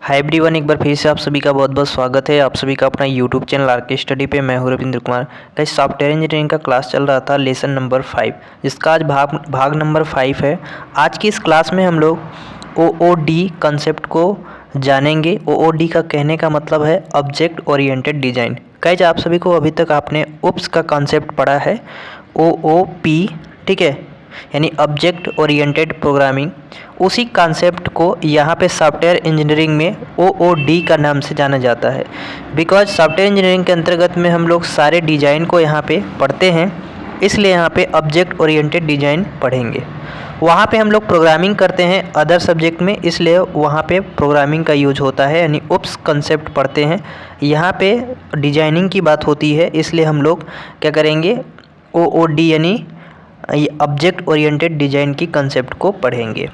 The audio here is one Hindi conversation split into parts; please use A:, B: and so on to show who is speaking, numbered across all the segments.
A: हाय एवरीवन, एक बार फिर से आप सभी का बहुत बहुत स्वागत है। आप सभी का अपना यूट्यूब चैनल आरके स्टडी पे। मैं हूं रविंद्र कुमार। कल सॉफ्टवेयर इंजीनियरिंग का क्लास चल रहा था, लेसन नंबर 5, जिसका आज भाग नंबर 5 है। आज की इस क्लास में हम लोग ओओडी कंसेप्ट को जानेंगे। ओओडी का कहने का मतलब है ऑब्जेक्ट ओरिएंटेड डिज़ाइन। गाइस, आप सभी को अभी तक आपने ओप्स का कॉन्सेप्ट पढ़ा है, OOP, ठीक है, यानी ऑब्जेक्ट ओरिएंटेड प्रोग्रामिंग। उसी कॉन्सेप्ट को यहाँ पे सॉफ्टवेयर इंजीनियरिंग में OOD का नाम से जाना जाता है। बिकॉज सॉफ्टवेयर इंजीनियरिंग के अंतर्गत में हम लोग सारे डिज़ाइन को यहाँ पे पढ़ते हैं, इसलिए यहाँ पे ऑब्जेक्ट ओरिएंटेड डिज़ाइन पढ़ेंगे। वहाँ पे हम लोग प्रोग्रामिंग करते हैं अदर सब्जेक्ट में, इसलिए वहाँ पे प्रोग्रामिंग का यूज होता है, यानी ओप्स कंसेप्ट पढ़ते हैं। यहाँ पे डिजाइनिंग की बात होती है, इसलिए हम लोग क्या करेंगे, OOD यानी ऑब्जेक्ट ओरिएंटेड डिज़ाइन की कंसेप्ट को पढ़ेंगे।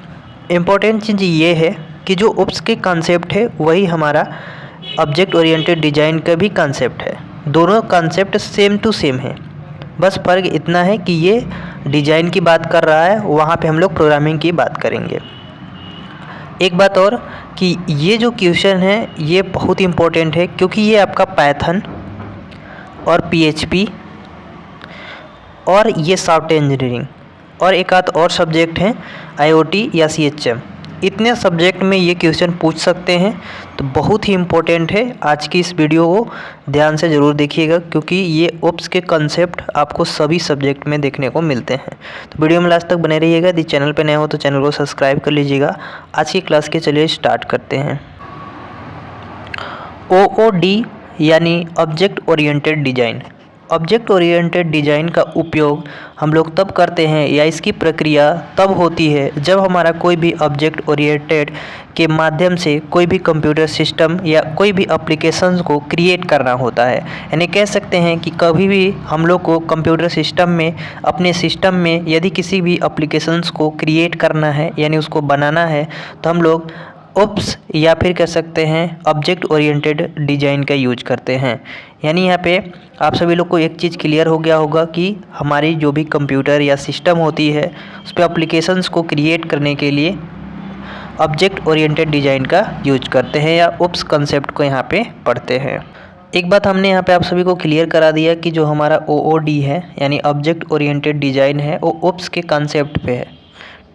A: इम्पोर्टेंट चीज़ ये है कि जो ओप्स के कंसेप्ट है वही हमारा ऑब्जेक्ट ओरिएंटेड डिज़ाइन का भी कंसेप्ट है। दोनों कंसेप्ट सेम टू सेम है, बस फ़र्क इतना है कि ये डिज़ाइन की बात कर रहा है, वहाँ पे हम लोग प्रोग्रामिंग की बात करेंगे। एक बात और कि ये जो क्वेश्चन है ये बहुत इम्पोर्टेंट है, क्योंकि ये आपका पाइथन और PHP और ये सॉफ्टवेयर इंजीनियरिंग और एक आध और सब्जेक्ट हैं IoT या CHM, इतने सब्जेक्ट में ये क्वेश्चन पूछ सकते हैं। तो बहुत ही इम्पोर्टेंट है। आज की इस वीडियो को ध्यान से ज़रूर देखिएगा, क्योंकि ये ओप्स के कंसेप्ट आपको सभी सब्जेक्ट में देखने को मिलते हैं। तो वीडियो में लास्ट तक बने रहिएगा। यदि चैनल पर नए हो तो चैनल को सब्सक्राइब कर लीजिएगा। आज की क्लास के चलिए स्टार्ट करते हैं। OOD यानी object oriented design. Object oriented design का उपयोग हम लोग तब करते हैं या इसकी प्रक्रिया तब होती है जब हमारा कोई भी ऑब्जेक्ट ओरिएंटेड के माध्यम से कोई भी कंप्यूटर सिस्टम या कोई भी एप्लीकेशंस को क्रिएट करना होता है। यानी कह सकते हैं कि कभी भी हम लोग को कंप्यूटर सिस्टम में, अपने सिस्टम में यदि किसी भी एप्लीकेशंस को क्रिएट करना है यानी उसको बनाना है, तो हम लोग ओप्स या फिर कह सकते हैं ऑब्जेक्ट ओरिएंटेड डिज़ाइन का यूज करते हैं। यानी यहाँ पे आप सभी लोग को एक चीज़ क्लियर हो गया होगा कि हमारी जो भी कंप्यूटर या सिस्टम होती है उस पर एप्लीकेशंस को क्रिएट करने के लिए ऑब्जेक्ट ओरिएंटेड डिज़ाइन का यूज करते हैं या ओप्स कंसेप्ट को यहाँ पे पढ़ते हैं। एक बात हमने यहाँ पे आप सभी को क्लियर करा दिया कि जो हमारा OOD है यानी ऑब्जेक्ट ओरिएंटेड डिज़ाइन है, वो ओप्स के कंसेप्ट पे है,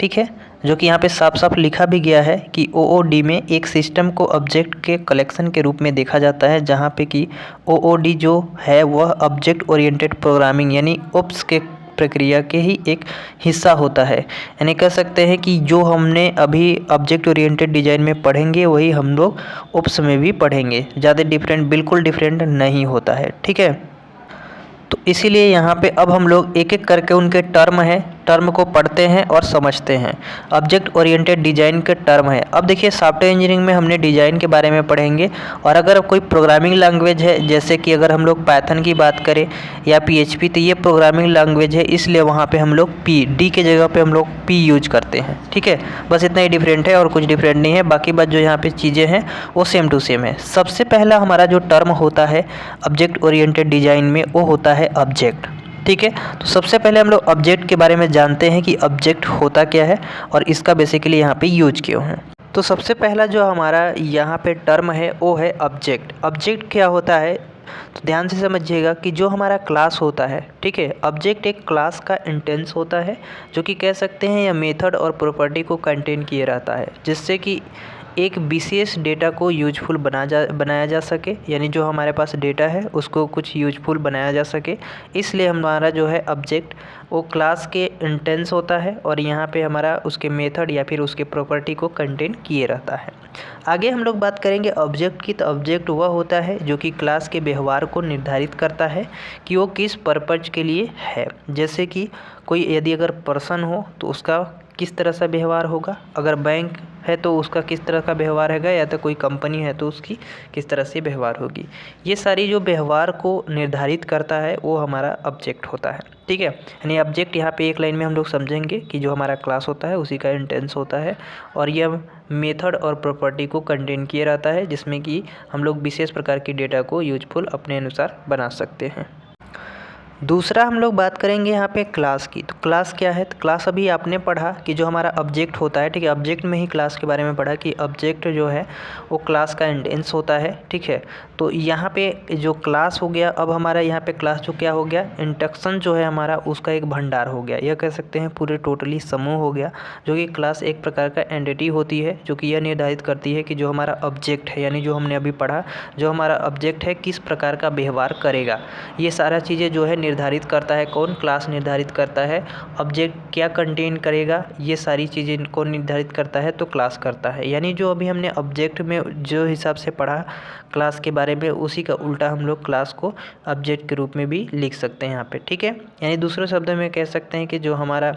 A: ठीक है, जो कि यहाँ पे साफ साफ लिखा भी गया है कि OOD में एक सिस्टम को ऑब्जेक्ट के कलेक्शन के रूप में देखा जाता है, जहाँ पे कि OOD जो है वह ऑब्जेक्ट ओरिएंटेड प्रोग्रामिंग यानी ओप्स के प्रक्रिया के ही एक हिस्सा होता है। यानी कह सकते हैं कि जो हमने अभी ऑब्जेक्ट ओरिएंटेड डिज़ाइन में पढ़ेंगे वही हम लोग ओप्स में भी पढ़ेंगे। ज़्यादा डिफरेंट, बिल्कुल डिफरेंट नहीं होता है, ठीक है। तो इसीलिए यहाँ पे अब हम लोग एक एक करके उनके टर्म को पढ़ते हैं और समझते हैं। ऑब्जेक्ट ओरिएंटेड डिज़ाइन के टर्म है। अब देखिए, सॉफ्टवेयर इंजीनियरिंग में हमने डिज़ाइन के बारे में पढ़ेंगे, और अगर कोई प्रोग्रामिंग लैंग्वेज है, जैसे कि अगर हम लोग पाइथन की बात करें या PHP, तो ये प्रोग्रामिंग लैंग्वेज है, इसलिए वहाँ पे हम लोग डी के जगह पे हम लोग P यूज करते हैं, ठीक है। बस इतना ही डिफरेंट है और कुछ डिफरेंट नहीं है। बाकी बात जो यहाँ पर चीज़ें हैं वो सेम टू सेम है। सबसे पहला हमारा जो टर्म होता है ऑब्जेक्ट ओरिएंटेड डिज़ाइन में, वो होता है ऑब्जेक्ट, ठीक है। तो सबसे पहले हम लोग ऑब्जेक्ट के बारे में जानते हैं कि ऑब्जेक्ट होता क्या है और इसका बेसिकली यहाँ पे यूज क्यों है। तो सबसे पहला जो हमारा यहाँ पे टर्म है वो है ऑब्जेक्ट। ऑब्जेक्ट क्या होता है, तो ध्यान से समझिएगा कि जो हमारा क्लास होता है, ठीक है, ऑब्जेक्ट एक क्लास का इंटेंस होता है, जो कि कह सकते हैं या मेथड और प्रॉपर्टी को कंटेन किए रहता है, जिससे कि एक विशेष डेटा को यूजफुल बनाया जा सके, यानी जो हमारे पास डेटा है उसको कुछ यूजफुल बनाया जा सके। इसलिए हमारा जो है ऑब्जेक्ट वो क्लास के इंटेंस होता है, और यहाँ पे हमारा उसके मेथड या फिर उसके प्रॉपर्टी को कंटेन किए रहता है। आगे हम लोग बात करेंगे ऑब्जेक्ट की। तो ऑब्जेक्ट वह होता है जो कि क्लास के व्यवहार को निर्धारित करता है कि वो किस पर्पज के लिए है। जैसे कि कोई यदि अगर पर्सन हो तो उसका किस तरह से व्यवहार होगा, अगर बैंक है तो उसका किस तरह का व्यवहार रहेगा, या तो कोई कंपनी है तो उसकी किस तरह से व्यवहार होगी। ये सारी जो व्यवहार को निर्धारित करता है वो हमारा ऑब्जेक्ट होता है, ठीक है। यानी ऑब्जेक्ट यहाँ पे एक लाइन में हम लोग समझेंगे कि जो हमारा क्लास होता है उसी का इंटेंस होता है, और यह मेथड और प्रॉपर्टी को कंटेन किए रहता है, जिसमें कि हम लोग विशेष प्रकार की डेटा को यूजफुल अपने अनुसार बना सकते हैं। दूसरा हम लोग बात करेंगे यहाँ पे क्लास की। तो क्लास क्या है? तो क्लास अभी आपने पढ़ा कि जो हमारा ऑब्जेक्ट होता है, ठीक है, ऑब्जेक्ट में ही क्लास के बारे में पढ़ा कि ऑब्जेक्ट जो है वो क्लास का इंडेंस होता है, ठीक है। तो यहाँ पे जो क्लास हो गया, अब हमारा यहाँ पे क्लास जो क्या हो गया, इंस्ट्रक्शन जो है हमारा उसका एक भंडार हो गया, यह कह सकते हैं पूरे टोटली समूह हो गया। जो कि क्लास एक प्रकार का एंटिटी होती है जो कि यह निर्धारित करती है कि जो हमारा ऑब्जेक्ट है, यानी जो हमने अभी पढ़ा, जो हमारा ऑब्जेक्ट है किस प्रकार का व्यवहार करेगा। ये सारा चीज़ें जो है निर्धारित करता है कौन? क्लास निर्धारित करता है। ऑब्जेक्ट क्या कंटेन करेगा, ये सारी चीज़ें कौन निर्धारित करता है? तो क्लास करता है। यानी जो अभी हमने ऑब्जेक्ट में जो हिसाब से पढ़ा क्लास के बारे में, उसी का उल्टा हम लोग क्लास को ऑब्जेक्ट के रूप में भी लिख सकते हैं यहाँ पे, ठीक है। यानी दूसरे शब्दों में कह सकते हैं कि जो हमारा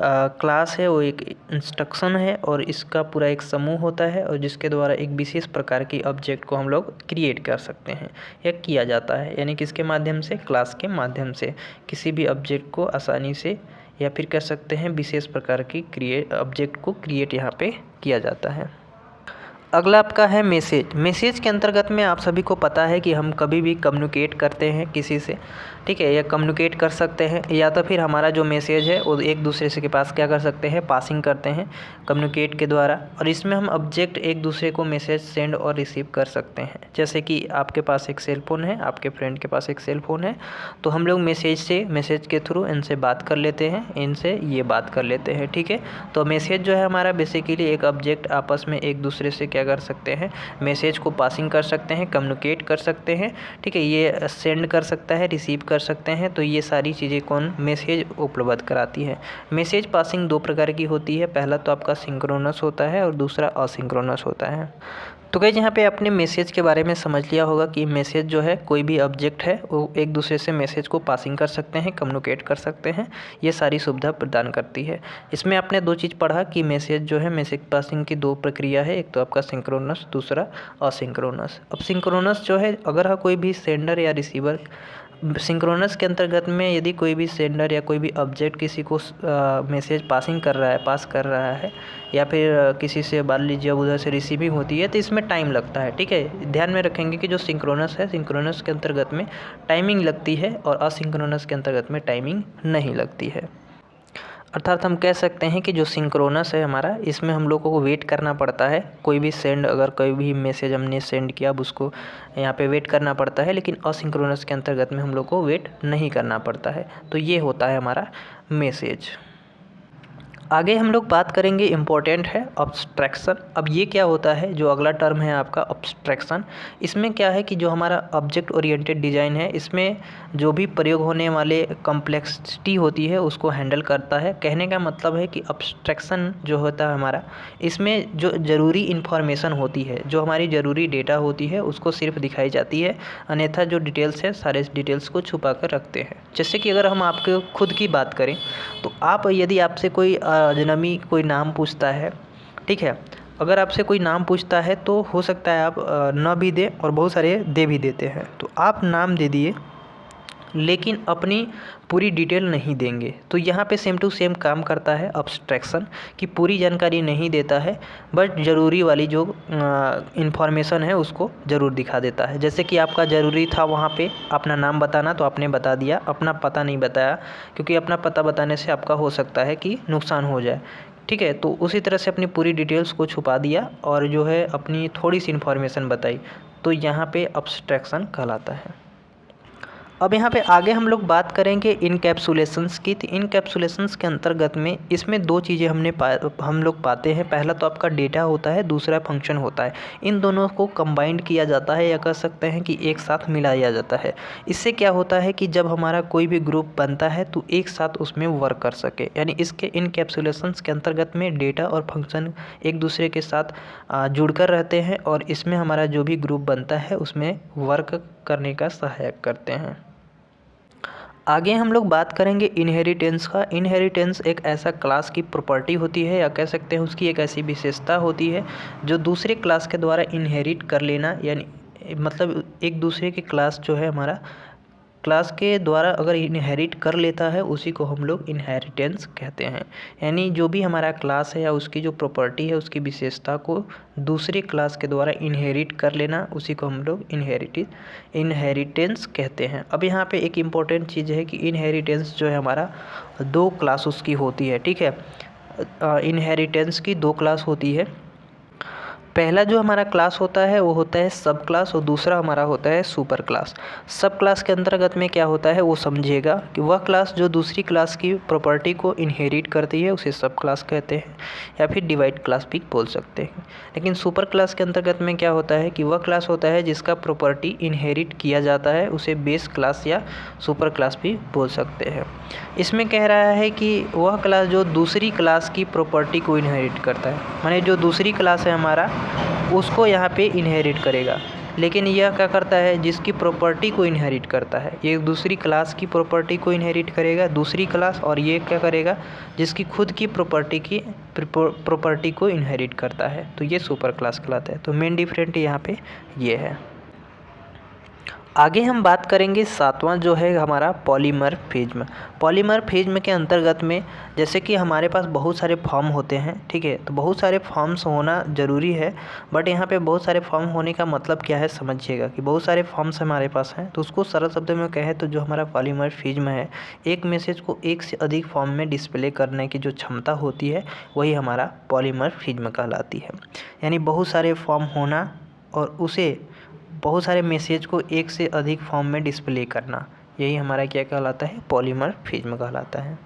A: क्लास है वो एक इंस्ट्रक्शन है और इसका पूरा एक समूह होता है और जिसके द्वारा एक विशेष प्रकार की ऑब्जेक्ट को हम लोग क्रिएट कर सकते हैं या किया जाता है। यानी किसके माध्यम से? क्लास के माध्यम से किसी भी ऑब्जेक्ट को आसानी से या फिर कह सकते हैं विशेष प्रकार की ऑब्जेक्ट को क्रिएट यहाँ पे किया जाता है। अगला आपका है मैसेज। मैसेज के अंतर्गत में आप सभी को पता है कि हम कभी भी कम्युनिकेट करते हैं किसी से, ठीक है, या कम्युनिकेट कर सकते हैं, या तो फिर हमारा जो मैसेज है वो एक दूसरे से के पास क्या कर सकते हैं? पासिंग करते हैं कम्युनिकेट के द्वारा। और इसमें हम ऑब्जेक्ट एक दूसरे को मैसेज सेंड और रिसीव कर सकते हैं। जैसे कि आपके पास एक सेल फ़ोन है, आपके फ्रेंड के पास एक सेल फ़ोन है, तो हम लोग मैसेज के थ्रू इनसे बात कर लेते हैं, इनसे ये बात कर लेते हैं, ठीक है। तो मैसेज जो है हमारा बेसिकली एक ऑब्जेक्ट आपस में एक दूसरे से क्या कर सकते हैं? मैसेज को पासिंग कर सकते हैं, कम्युनिकेट कर सकते हैं, ठीक है। ये सेंड कर सकता है, रिसीव कर सकते हैं। तो ये सारी चीज़ें कौन? मैसेज उपलब्ध कराती है। मैसेज पासिंग दो प्रकार की होती है, पहला तो आपका सिंक्रोनस होता है और दूसरा असिंक्रोनस होता है। तो गाइस यहाँ पे आपने मैसेज के बारे में समझ लिया होगा कि मैसेज जो है कोई भी ऑब्जेक्ट है वो एक दूसरे से मैसेज को पासिंग कर सकते हैं, कम्युनिकेट कर सकते हैं, ये सारी सुविधा प्रदान करती है। इसमें आपने दो चीज़ पढ़ा कि मैसेज जो है, मैसेज पासिंग की दो प्रक्रिया है, एक तो आपका सिंक्रोनस, दूसरा असिंक्रोनस। अब सिंक्रोनस जो है, अगर कोई भी सेंडर या रिसीवर, सिंक्रोनस के अंतर्गत में यदि कोई भी सेंडर या कोई भी ऑब्जेक्ट किसी को मैसेज पासिंग कर रहा है, पास कर रहा है, या फिर किसी से मान लीजिए अब उधर से रिसीविंग होती है, तो इसमें टाइम लगता है, ठीक है। ध्यान में रखेंगे कि जो सिंक्रोनस है, सिंक्रोनस के अंतर्गत में टाइमिंग लगती है और असिंक्रोनस के अंतर्गत में टाइमिंग नहीं लगती है। अर्थात हम कह सकते हैं कि जो सिंक्रोनस है हमारा, इसमें हम लोगों को वेट करना पड़ता है। कोई भी अगर कोई भी मैसेज हमने सेंड किया, अब उसको यहाँ पे वेट करना पड़ता है, लेकिन असिंक्रोनस के अंतर्गत में हम लोग को वेट नहीं करना पड़ता है। तो ये होता है हमारा मैसेज। आगे हम लोग बात करेंगे, इम्पोर्टेंट है अब्स्ट्रैक्शन। अब ये क्या होता है? जो अगला टर्म है आपका अब्स्ट्रैक्शन, इसमें क्या है कि जो हमारा ऑब्जेक्ट ओरिएंटेड डिज़ाइन है, इसमें जो भी प्रयोग होने वाले कॉम्प्लेक्सिटी होती है उसको हैंडल करता है। कहने का मतलब है कि अब्स्ट्रैक्शन जो होता है हमारा, इसमें जो ज़रूरी इन्फॉर्मेशन होती है, जो हमारी ज़रूरी डेटा होती है, उसको सिर्फ दिखाई जाती है, अन्यथा जो डिटेल्स है सारे डिटेल्स को छुपा कर रखते हैं। जैसे कि अगर हम आपके खुद की बात करें, तो आप यदि आपसे कोई अजनबी कोई नाम पूछता है, ठीक है, अगर आपसे कोई नाम पूछता है तो हो सकता है आप न भी दें और बहुत सारे दे भी देते हैं। तो आप नाम दे दिए लेकिन अपनी पूरी डिटेल नहीं देंगे। तो यहाँ पे सेम टू सेम काम करता है अब्स्ट्रैक्शन, कि पूरी जानकारी नहीं देता है, बट ज़रूरी वाली जो इन्फॉर्मेशन है उसको ज़रूर दिखा देता है। जैसे कि आपका ज़रूरी था वहाँ पे अपना नाम बताना, तो आपने बता दिया, अपना पता नहीं बताया, क्योंकि अपना पता बताने से आपका हो सकता है कि नुकसान हो जाए, ठीक है। तो उसी तरह से अपनी पूरी डिटेल्स को छुपा दिया और जो है अपनी थोड़ी सी इन्फॉर्मेशन बताई, तो यहाँ पे अब्स्ट्रैक्शन कहलाता है। अब यहाँ पे आगे हम लोग बात करेंगे इनकैप्सुलेशंस की। तो इनकैप्सुलेशंस के अंतर्गत में इसमें दो चीज़ें हम लोग पाते हैं। पहला तो आपका डेटा होता है, दूसरा फंक्शन होता है। इन दोनों को कंबाइंड किया जाता है या कह सकते हैं कि एक साथ मिलाया जाता है। इससे क्या होता है कि जब हमारा कोई भी ग्रुप बनता है तो एक साथ उसमें वर्क कर सके। यानी इसके इनकैप्सुलेशंस के अंतर्गत में डेटा और फंक्शन एक दूसरे के साथ जुड़कर रहते हैं और इसमें हमारा जो भी ग्रुप बनता है उसमें वर्क करने का सहायक करते हैं। आगे हम लोग बात करेंगे इनहेरिटेंस का। इनहेरिटेंस एक ऐसा क्लास की प्रॉपर्टी होती है या कह सकते हैं उसकी एक ऐसी विशेषता होती है जो दूसरे क्लास के द्वारा इनहेरिट कर लेना, यानी मतलब एक दूसरे की क्लास जो है हमारा क्लास के द्वारा अगर इनहेरिट कर लेता है उसी को हम लोग इनहेरिटेंस कहते हैं। यानी जो भी हमारा क्लास है या उसकी जो प्रॉपर्टी है उसकी विशेषता को दूसरी क्लास के द्वारा इनहेरिट कर लेना उसी को हम लोग इनहेरिटेंस कहते हैं। अब यहाँ पे एक इम्पॉर्टेंट चीज़ है कि इनहेरिटेंस जो है हमारा 2 क्लास उसकी होती है, ठीक है। इनहेरिटेंस की 2 क्लास होती है। पहला जो हमारा क्लास होता है वो होता है सब क्लास और दूसरा हमारा होता है सुपर क्लास। सब क्लास के अंतर्गत में क्या होता है वो समझिएगा कि वह क्लास जो दूसरी क्लास की प्रॉपर्टी को इनहेरिट करती है उसे सब क्लास कहते हैं या फिर डिवाइड क्लास भी बोल सकते हैं। लेकिन सुपर क्लास के अंतर्गत में क्या होता है कि वह क्लास होता है जिसका प्रॉपर्टी इनहेरिट किया जाता है, उसे बेस क्लास या सुपर क्लास भी बोल सकते हैं। इसमें कह रहा है कि वह क्लास जो दूसरी क्लास की प्रॉपर्टी को इनहेरिट करता है, माने जो दूसरी क्लास है हमारा उसको यहाँ पे इनहेरिट करेगा। लेकिन यह क्या करता है, जिसकी प्रॉपर्टी को इनहेरिट करता है, ये दूसरी क्लास की प्रॉपर्टी को इनहेरिट करेगा दूसरी क्लास, और ये क्या करेगा, जिसकी खुद की प्रॉपर्टी को इनहेरिट करता है, तो ये सुपर क्लास कहलाता है। तो मेन डिफरेंट यहाँ पे ये है। आगे हम बात करेंगे 7वां जो है हमारा पॉलीमॉर्फिज्म। पॉलीमॉर्फिज्म के अंतर्गत में जैसे कि हमारे पास बहुत सारे फॉर्म होते हैं, ठीक है, तो बहुत सारे फॉर्म्स होना ज़रूरी है। बट यहाँ पे बहुत सारे फॉर्म होने का मतलब क्या है समझिएगा कि बहुत सारे फॉर्म्स हमारे पास हैं, तो उसको सरल शब्द में कहें तो जो हमारा पॉलीमॉर्फिज्म है, एक मैसेज को एक से अधिक फॉर्म में डिस्प्ले करने की जो क्षमता होती है वही हमारा पॉलीमॉर्फिज्म कहलाती है। यानी बहुत सारे फॉर्म होना और उसे बहुत सारे मैसेज को एक से अधिक फॉर्म में डिस्प्ले करना, यही हमारा क्या कहलाता है, पॉलीमॉर्फिज्म कहलाता है।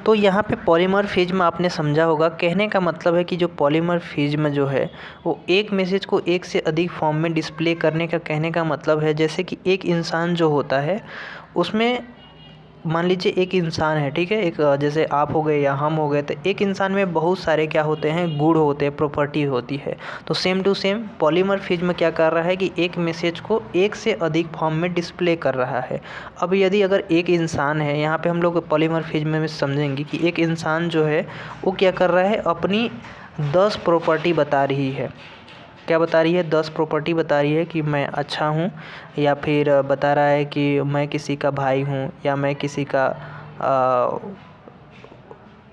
A: तो यहाँ पे पॉलीमॉर्फिज्म आपने समझा होगा, कहने का मतलब है कि जो पॉलीमॉर्फिज्म जो है वो एक मैसेज को एक से अधिक फॉर्म में डिस्प्ले करने का कहने का मतलब है, जैसे कि एक इंसान जो होता है उसमें मान लीजिए एक इंसान है, ठीक है, एक जैसे आप हो गए या हम हो गए, तो एक इंसान में बहुत सारे क्या होते हैं, गुण होते हैं, प्रॉपर्टी होती है। तो सेम टू सेम पॉलीमॉर्फिज्म क्या कर रहा है कि एक मैसेज को एक से अधिक फॉर्म में डिस्प्ले कर रहा है। अब यदि अगर एक इंसान है, यहाँ पे हम लोग पॉलीमॉर्फिज्म में समझेंगे कि एक इंसान जो है वो क्या कर रहा है, अपनी 10 प्रॉपर्टी बता रही है। क्या बता रही है, 10 प्रॉपर्टी बता रही है कि मैं अच्छा हूँ, या फिर बता रहा है कि मैं किसी का भाई हूँ, या मैं किसी का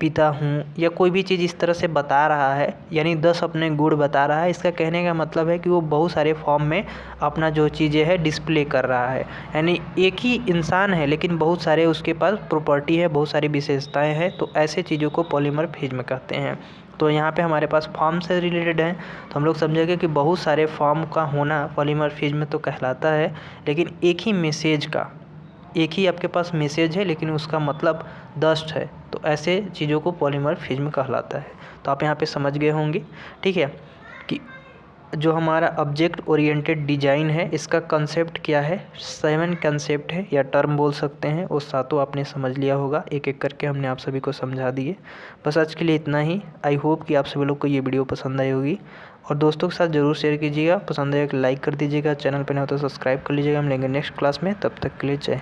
A: पिता हूँ, या कोई भी चीज़ इस तरह से बता रहा है, यानी 10 अपने गुण बता रहा है। इसका कहने का मतलब है कि वो बहुत सारे फॉर्म में अपना जो चीज़ें है डिस्प्ले कर रहा है। यानी एक ही इंसान है लेकिन बहुत सारे उसके पास प्रॉपर्टी है, बहुत सारी विशेषताएं हैं, तो ऐसे चीज़ों को पॉलीमॉर्फिज्म कहते हैं। तो यहाँ पे हमारे पास फॉर्म से रिलेटेड है, तो हम लोग समझेंगे कि बहुत सारे फॉर्म का होना पॉलीमॉर्फिज्म तो कहलाता है, लेकिन एक ही मैसेज का, एक ही आपके पास मैसेज है लेकिन उसका मतलब 10 है, तो ऐसे चीज़ों को पॉलीमॉर्फिज्म कहलाता है। तो आप यहाँ पे समझ गए होंगे, ठीक है, कि जो हमारा ऑब्जेक्ट ओरिएंटेड डिज़ाइन है इसका कंसेप्ट क्या है, 7 कंसेप्ट है या टर्म बोल सकते हैं, वो सातों आपने समझ लिया होगा, एक एक करके हमने आप सभी को समझा दिए। बस आज के लिए इतना ही। आई होप कि आप सभी लोग को ये वीडियो पसंद आई होगी, और दोस्तों के साथ ज़रूर शेयर कीजिएगा। पसंद आए लाइक कर दीजिएगा, चैनल पर नहीं हो तो सब्सक्राइब कर लीजिएगा। हम लेंगे नेक्स्ट क्लास में, तब तक के लिए जय।